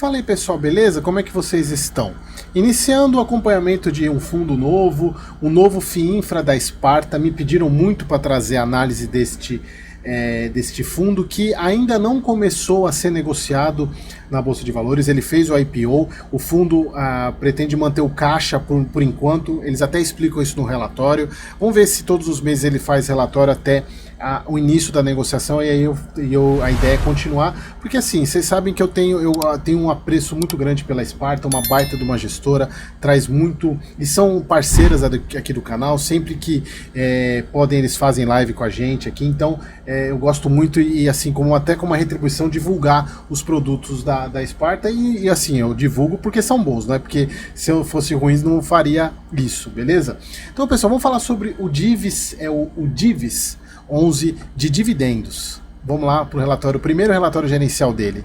Fala aí pessoal, beleza? Como é que vocês estão? Iniciando o acompanhamento de um fundo novo, um novo FII Infra da Sparta. Me pediram muito para trazer a análise deste fundo que ainda não começou a ser negociado na Bolsa de Valores. Ele fez o IPO, o fundo pretende manter o caixa por enquanto, eles até explicam isso no relatório. Vamos ver se todos os meses ele faz relatório até o início da negociação, e aí a ideia é continuar, porque assim, vocês sabem que eu tenho um apreço muito grande pela Sparta, uma baita de uma gestora, traz muito, e são parceiras aqui do canal, sempre que podem eles fazem live com a gente aqui, então eu gosto muito e assim, até como uma retribuição, divulgar os produtos da Sparta e assim, eu divulgo porque são bons, não é porque se eu fosse ruim não faria isso, beleza? Então pessoal, vamos falar sobre o Divis, o Divis 11 de dividendos. Vamos lá para o relatório, o primeiro relatório gerencial dele.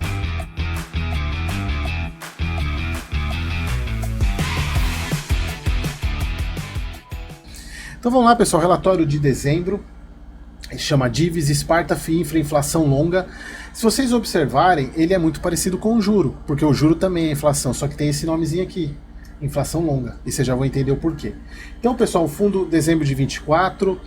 Então vamos lá pessoal, relatório de dezembro, chama Divis Sparta FII Infra Inflação Longa. Se vocês observarem, ele é muito parecido com o juro, porque o juro também é inflação, só que tem esse nomezinho aqui, inflação longa, e vocês já vão entender o porquê. Então pessoal, o fundo dezembro de 24,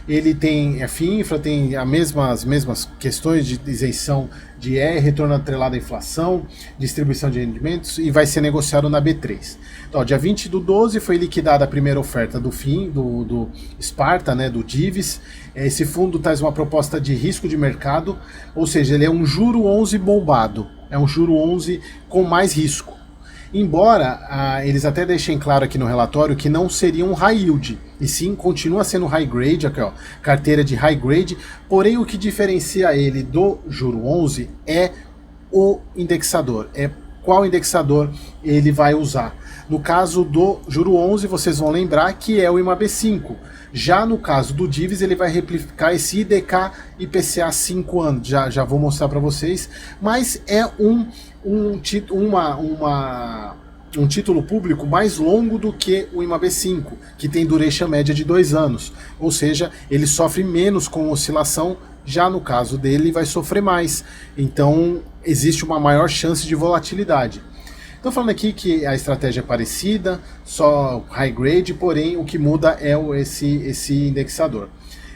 ele tem a FII Infra, tem as mesmas questões de isenção de retorno atrelado à inflação, distribuição de rendimentos, e vai ser negociado na B3. Então, dia 20/12 foi liquidada a primeira oferta do FII, do Sparta, né, do Divis. Esse fundo traz uma proposta de risco de mercado, ou seja, ele é um juro 11 bombado, é um juro 11 com mais risco. Embora eles até deixem claro aqui no relatório que não seria um high yield, e sim continua sendo high grade, aqui, ó, carteira de high grade, porém o que diferencia ele do juro 11 é o indexador, qual indexador ele vai usar. No caso do juro 11, vocês vão lembrar que é o IMAB5. Já no caso do Divis, ele vai replicar esse IDK IPCA 5 anos, já vou mostrar para vocês, mas é um título público mais longo do que o IMAB5, que tem duration média de 2 anos, ou seja, ele sofre menos com oscilação, já no caso dele vai sofrer mais, então existe uma maior chance de volatilidade. Estou falando aqui que a estratégia é parecida, só high grade, porém o que muda é esse indexador.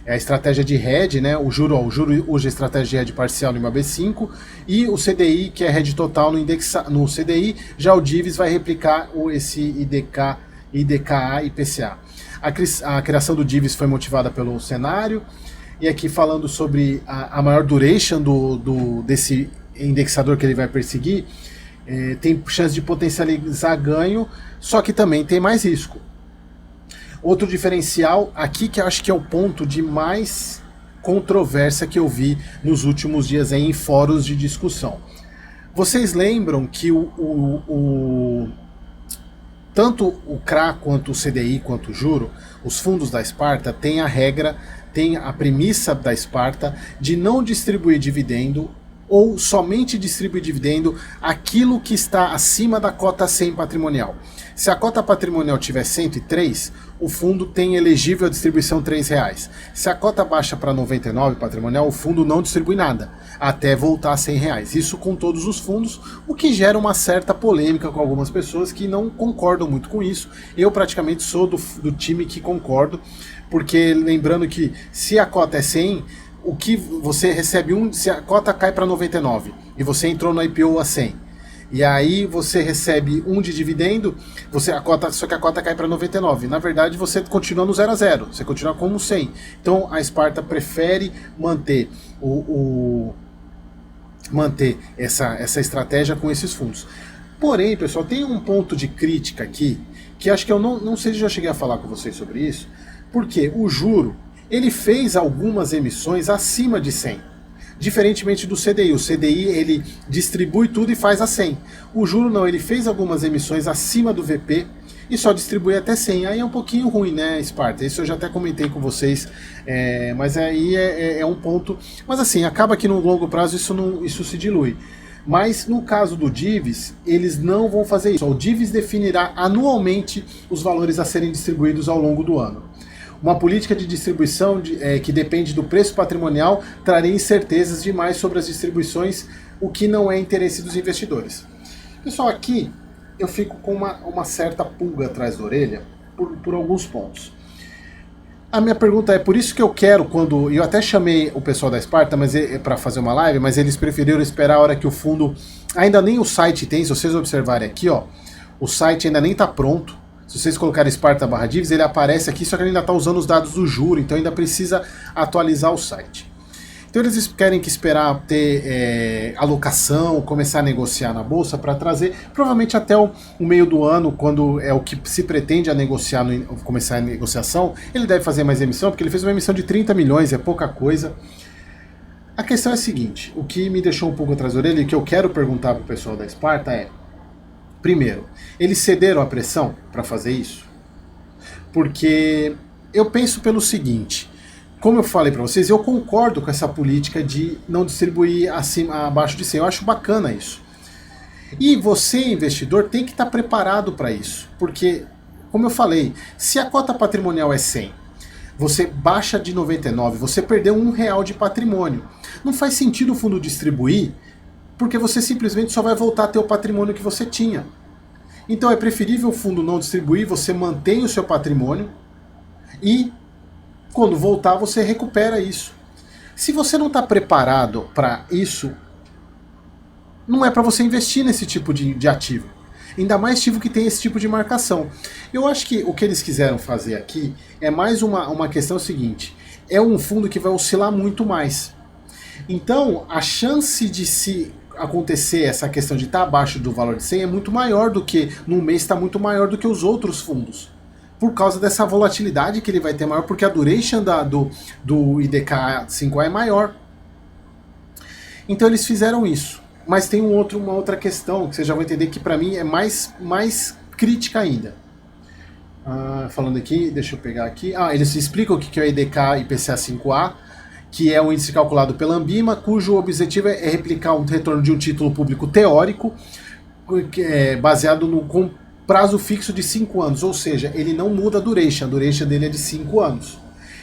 É a estratégia de hedge, né? O juro usa a estratégia de hedge parcial no IMAB5 e o CDI, que é hedge total no CDI, já o Divis vai replicar esse IDKA e IPCA. A criação do Divis foi motivada pelo cenário, e aqui falando sobre a maior duration desse indexador que ele vai perseguir, tem chance de potencializar ganho, só que também tem mais risco. Outro diferencial aqui, que eu acho que é o ponto de mais controvérsia que eu vi nos últimos dias em fóruns de discussão. Vocês lembram que tanto o CRA quanto o CDI quanto o juro, os fundos da Sparta têm a regra, tem a premissa da Sparta de não distribuir dividendo ou somente distribui dividendo aquilo que está acima da cota 100 patrimonial. Se a cota patrimonial tiver 103, o fundo tem elegível a distribuição R$3. Se a cota baixa para 99 patrimonial, o fundo não distribui nada, até voltar a R$100. Isso com todos os fundos, o que gera uma certa polêmica com algumas pessoas que não concordam muito com isso. Eu praticamente sou do time que concordo, porque lembrando que se a cota é 100, o que você recebe se a cota cai para 99 e você entrou no IPO a 100, e aí você recebe 1 de dividendo, só que a cota cai para 99. Na verdade, você continua no 0 a 0, você continua como 100. Então a Sparta prefere manter essa estratégia com esses fundos. Porém, pessoal, tem um ponto de crítica aqui que acho que eu não sei se já cheguei a falar com vocês sobre isso, porque o juro ele fez algumas emissões acima de 100, diferentemente do CDI. O CDI ele distribui tudo e faz a 100. O juro não, ele fez algumas emissões acima do VP e só distribui até 100. Aí é um pouquinho ruim, né, Sparta? Isso eu já até comentei com vocês, mas aí é um ponto. Mas assim, acaba que no longo prazo isso se dilui. Mas no caso do Divis, eles não vão fazer isso. O Divis definirá anualmente os valores a serem distribuídos ao longo do ano. Uma política de distribuição que depende do preço patrimonial traria incertezas demais sobre as distribuições, o que não é interesse dos investidores. Pessoal, aqui eu fico com uma certa pulga atrás da orelha por alguns pontos. A minha pergunta é, por isso que eu quero, quando. Eu até chamei o pessoal da Sparta para fazer uma live, mas eles preferiram esperar a hora que o fundo. Ainda nem o site tem, se vocês observarem aqui, ó. O site ainda nem está pronto. Se vocês colocarem Sparta/Divis, ele aparece aqui, só que ele ainda está usando os dados do juro, então ainda precisa atualizar o site. Então eles querem que esperar ter alocação, começar a negociar na bolsa para trazer, provavelmente até o meio do ano, quando é o que se pretende a negociar, começar a negociação, ele deve fazer mais emissão, porque ele fez uma emissão de 30 milhões, é pouca coisa. A questão é a seguinte, o que me deixou um pouco atrás da orelha e que eu quero perguntar para o pessoal da Sparta é, primeiro, eles cederam a pressão para fazer isso? Porque eu penso pelo seguinte, como eu falei para vocês, eu concordo com essa política de não distribuir abaixo de 100. Eu acho bacana isso. E você, investidor, tem que estar preparado para isso. Porque, como eu falei, se a cota patrimonial é 100, você baixa de 99, você perdeu R$1 de patrimônio. Não faz sentido o fundo distribuir, porque você simplesmente só vai voltar a ter o patrimônio que você tinha. Então é preferível o fundo não distribuir, você mantém o seu patrimônio e quando voltar, você recupera isso. Se você não está preparado para isso, não é para você investir nesse tipo de ativo. Ainda mais ativo que tem esse tipo de marcação. Eu acho que o que eles quiseram fazer aqui é mais uma questão seguinte. É um fundo que vai oscilar muito mais. Então, a chance de se acontecer essa questão de estar abaixo do valor de 100 é muito maior do que, no mês está muito maior do que os outros fundos. Por causa dessa volatilidade que ele vai ter maior, porque a duration do IDK 5A é maior. Então eles fizeram isso. Mas tem uma outra questão, que vocês já vão entender que para mim é mais crítica ainda. Falando aqui, deixa eu pegar aqui. Eles explicam o que é o IDK IPCA 5A, que é um índice calculado pela Ambima, cujo objetivo é replicar o retorno de um título público teórico, baseado com prazo fixo de 5 anos, ou seja, ele não muda a duration dele é de 5 anos.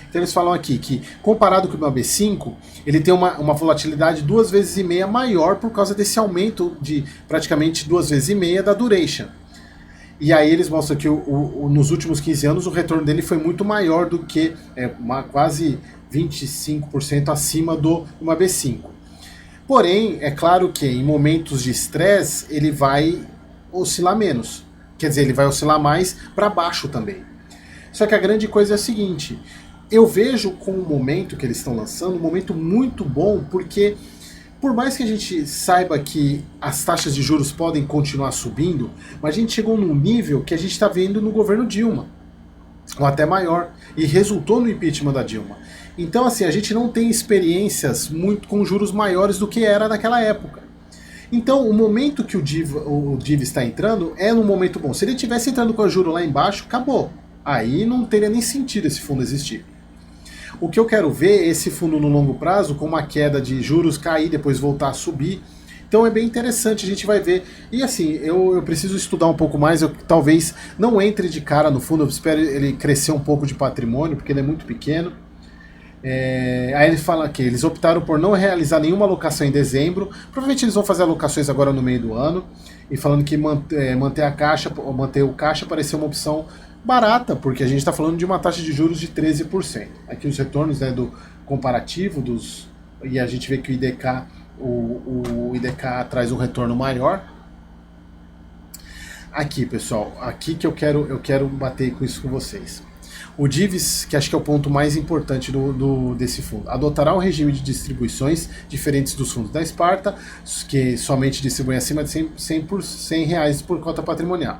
Então eles falam aqui que, comparado com o B5, ele tem uma volatilidade 2,5 vezes maior por causa desse aumento de praticamente 2,5 vezes da duration. E aí eles mostram que nos últimos 15 anos o retorno dele foi muito maior do que quase 25% acima do uma B5. Porém, é claro que em momentos de estresse ele vai oscilar menos. Quer dizer, ele vai oscilar mais para baixo também. Só que a grande coisa é a seguinte, eu vejo com o momento que eles estão lançando um momento muito bom, porque por mais que a gente saiba que as taxas de juros podem continuar subindo, mas a gente chegou num nível que a gente está vendo no governo Dilma, ou até maior, e resultou no impeachment da Dilma. Então, assim, a gente não tem experiências muito com juros maiores do que era naquela época. Então, o momento que o DIV está entrando é num momento bom. Se ele estivesse entrando com a juro lá embaixo, acabou. Aí não teria nem sentido esse fundo existir. O que eu quero ver é esse fundo no longo prazo com uma queda de juros cair, depois voltar a subir. Então é bem interessante, a gente vai ver. E assim, eu preciso estudar um pouco mais, eu talvez não entre de cara no fundo, eu espero ele crescer um pouco de patrimônio, porque ele é muito pequeno. Aí ele fala que eles optaram por não realizar nenhuma alocação em dezembro. Provavelmente eles vão fazer alocações agora no meio do ano. E falando que manter o caixa pareceu uma opção barata, porque a gente está falando de uma taxa de juros de 13%. Aqui os retornos do comparativo e a gente vê que o IDK traz um retorno maior. Aqui, pessoal, aqui que eu quero bater com isso com vocês. O DIVIS, que acho que é o ponto mais importante desse fundo, adotará um regime de distribuições diferentes dos fundos da Sparta, que somente distribuem acima de R$100 por cota patrimonial.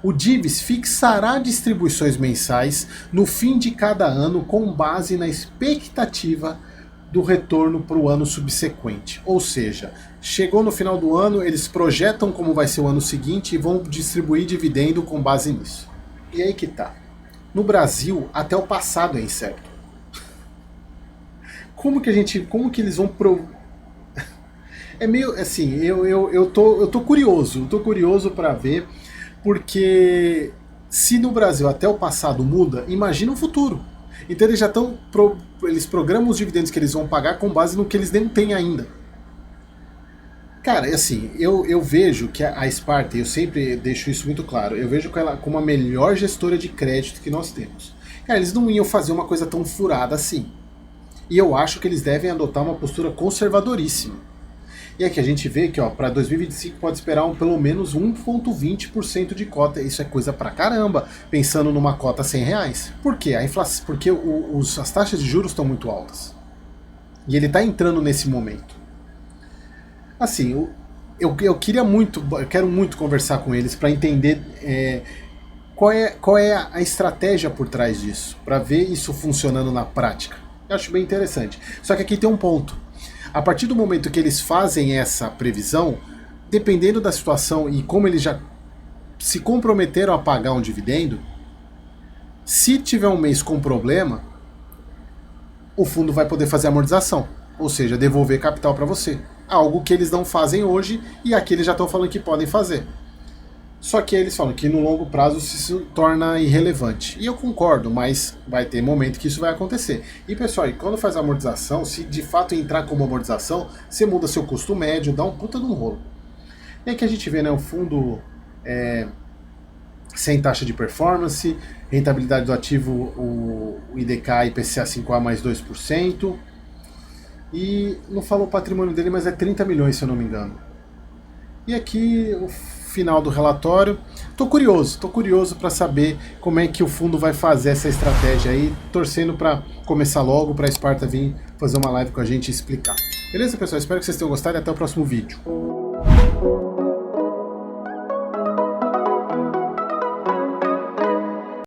O DIVIS fixará distribuições mensais no fim de cada ano com base na expectativa do retorno para o ano subsequente. Ou seja, chegou no final do ano, eles projetam como vai ser o ano seguinte e vão distribuir dividendo com base nisso. E aí que tá. No Brasil, até o passado é incerto. Como que eles vão É meio assim, eu tô curioso para ver, porque se no Brasil até o passado muda, imagina o futuro. Então eles já eles programam os dividendos que eles vão pagar com base no que eles nem têm ainda. Cara, assim, eu vejo que a Sparta, eu sempre deixo isso muito claro, eu vejo ela como a melhor gestora de crédito que nós temos. Cara, eles não iam fazer uma coisa tão furada assim. E eu acho que eles devem adotar uma postura conservadoríssima. E aqui a gente vê que para 2025 pode esperar pelo menos 1,20% de cota. Isso é coisa pra caramba, pensando numa cota R$ 100. Por quê? A inflação, porque as taxas de juros estão muito altas. E ele está entrando nesse momento. Assim, eu queria muito, eu quero muito conversar com eles para entender qual é a estratégia por trás disso, para ver isso funcionando na prática. Eu acho bem interessante. Só que aqui tem um ponto. A partir do momento que eles fazem essa previsão, dependendo da situação e como eles já se comprometeram a pagar um dividendo, se tiver um mês com problema, o fundo vai poder fazer amortização, ou seja, devolver capital para você. Algo que eles não fazem hoje e aqui eles já estão falando que podem fazer. Só que eles falam que no longo prazo se torna irrelevante. E eu concordo, mas vai ter momento que isso vai acontecer. E pessoal, quando faz a amortização, se de fato entrar como amortização, você muda seu custo médio, dá um puta de um rolo. E aqui a gente vê, né, o fundo sem taxa de performance, rentabilidade do ativo, o IDK IPCA 5A mais 2%. E não falou o patrimônio dele, mas é 30 milhões, se eu não me engano. E aqui o final do relatório. Tô curioso para saber como é que o fundo vai fazer essa estratégia aí, torcendo para começar logo, para a Sparta vir fazer uma live com a gente e explicar. Beleza, pessoal? Espero que vocês tenham gostado e até o próximo vídeo.